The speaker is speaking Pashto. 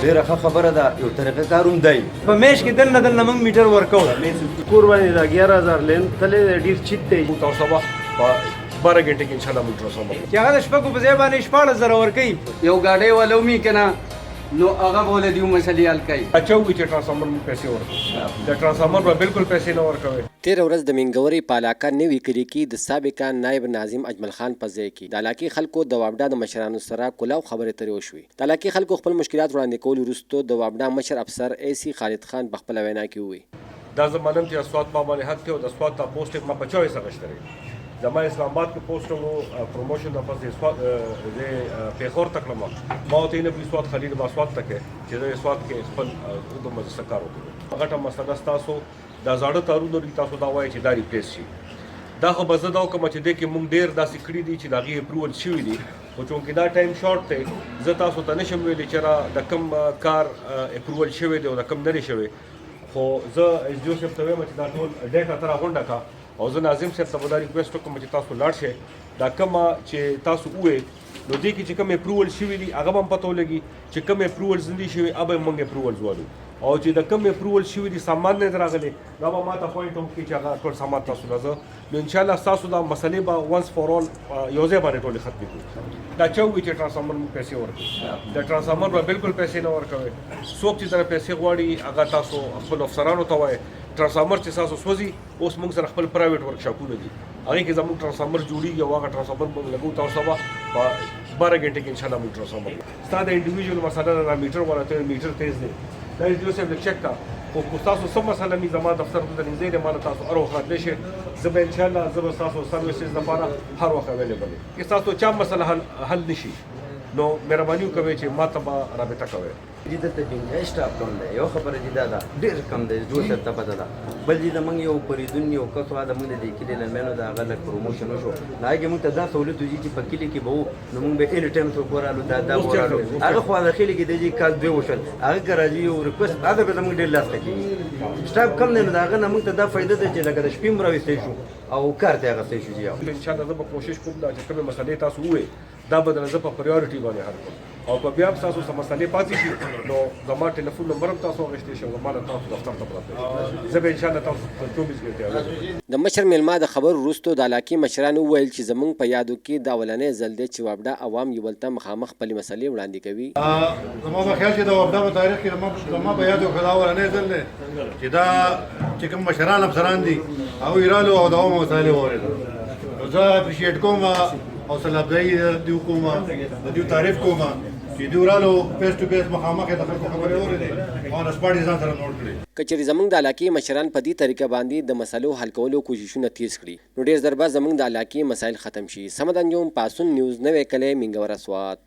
ډېره ښه خبره ده یو طریقه کار هم دی په میاشت کې دننه موږ میټر ورکوو کور باندې د 11000 لین تللی دی ډېر چیت دی او سبا په 12 غنټه کې انشاءالله موږ رسوم چې هغه د شپږو په ځای باندې 14,000 ورکوي یو ګاډی ولو می کنه نو هغه بوله دیو مسلې حل کوي اچوي چې ټرانسفارمر مو پیسې ورکړي د ټرانسفارمر به بالکل پیسې نه ورکوي. تیر ورځ د منګوري په علاقه نوي کلي کې د سابقه نایب ناظم اجمل خان په ځای کې د علاقې خلکو د وابډا د مشرانو سره کلاو خبرې اترې وشوې. د علاقې خلکو خپل مشکلات وړاندې کولو وروسته د وابډا مشر افسر AC خالد خان په خپله وینا کې وویل دا زمانم چې اسوات ما باندې حق ته او د اسوات تا پوسټ ما بچوي څه غشتري زما اسلام آباد کې پوسټ وو پروموشن د پس اسوات د پیښور تک لمه ما ته نه اسوات خلیل اسوات تک چې د اسوات کې خپل د مجلس کار وکړ هغه ټم مسله تاسو دا زاړه تارونو تاسو دا وایي چې دا ریپلیس شي دا خو به زه دا کوم چې د کې مونږ ډیر داسې کړي دي چې دا غي اپروول شوی دي خو چونکې دا ټایم شارټ دی زه تاسو ته نشم ویلی چې را د کم کار اپروول شوی دی او د کم نه شوی خو زه اس ډي او صاحب ته وایم چې دا ټول ډیټا تر غونډه کا او زه ناظم صاحب ته دا ریکویسټ کوم چې تاسو لاړ شئ دا کوم چې تاسو وې نو دې کې چې کوم اپروول شوی دي هغه هم پته ولګي چې کوم اپروولز نه دي شوی هغه موږ اپروولز والو او چې د کوم اپروول شوی دي سامان نه راغلي دا به ماته پوینټ هم کې چې هغه ټول سامان تاسو راځه نو ان شاء الله تاسو دا مسلې به وانس فور اول یو ځای باندې ټول ختم کړو دا چوي چې ټرانسفارمر مو پیسې ورکړي د ټرانسفارمر به بالکل پیسې نه ورکوي څوک چې در پیسې غواړي هغه تاسو خپل افسرانو ته وایي ټرانسفارمر چې تاسو سوځي اوس موږ سره خپل پرایویټ ورکشاپونه دي هغه کې زموږ ټرانسفارمر جوړیږي او هغه ټرانسفارمر موږ لګو تاسو سبا په 12 غنټه کې ان شاء الله موږ ټرانسفارمر ستاسو انډیویډوال مسله نه میټر ورته میټر تیز دی دا یو څه چک کا او تاسو سم مسله می زما دفتر ته نږدې دی مال تاسو اړو خاطر شي زه به ان شاء الله زه تاسو سرویسز لپاره هر وخت اویلیبل یم که تاسو چا مسله حل نشي نو مهرباني وکړئ چې ما ته رابطه کوئ چې دلته جنګي سټاف کم دی یو خبره چې دا ده ډېر کم دی جو صاحب ته پته ده بل چې زموږ یو پریدون یو کس وه د موږ د دې کلي لمنو د هغه لږ پروموشن وشو د هغې موږ ته دا سهولت وځي چې په کلي کې به وو نو موږ به اني ټایم څوک ورالو دا ورالو هغه خو د خلي کې د دې کال دوی وشول هغه که راځي یو ریکوست هغه به زموږ ډېر لاس ته کېږي سټاف کم دی نو د هغه نه موږ ته دا فایده ده چې لکه د شپې هم راویستی شو او کار ته اخیستی شو ان شاء الله زه به کوشش کوم دا چې کومې مسلې تاسو ووایئ دا به درنه زه په پریورټي باندې حل کړم او په بیا هم تاسو څه مسلې پاتې شي نو زما ټلیفون نمبر هم تاسو اخیستی شي زما نه تاسو دفتر ته پراته زه به ان شاء الله تاسو 24 غنټې د مشر میلمه د خبر وروسته د علاقې مشرانو وویل چې زموږ په یادو کې دا اولنی ځل دی چې وابډا عوام یو بل ته مخامخ خپلې مسلې وړاندې کوي زما په خیال چې د وابډا په تاریخ کې زما په یادو کې دا اولنی ځل دی چې دا چې کوم مشران افسران دي هغوی رالو او د عوامو مسایل یې واورېدل نو زه اپریشیټ کوم حوصله افزایي دوی کوم د دوی تعریف کوم چې دوی رالو فیس ټو فیس مخامخ د خلکو خبرې اورېدې او د سپاټ ځان سره نوټ کړې که چېرې زموږ د علاقې مشران په دې طریقه باندې د مسلو حل کولو کوششونه تیز کړي نو ډېر ژر به زموږ د علاقې مسایل ختم شي. صمد انجم، پاسون نیوز، نوی کلی، منګورا سوات.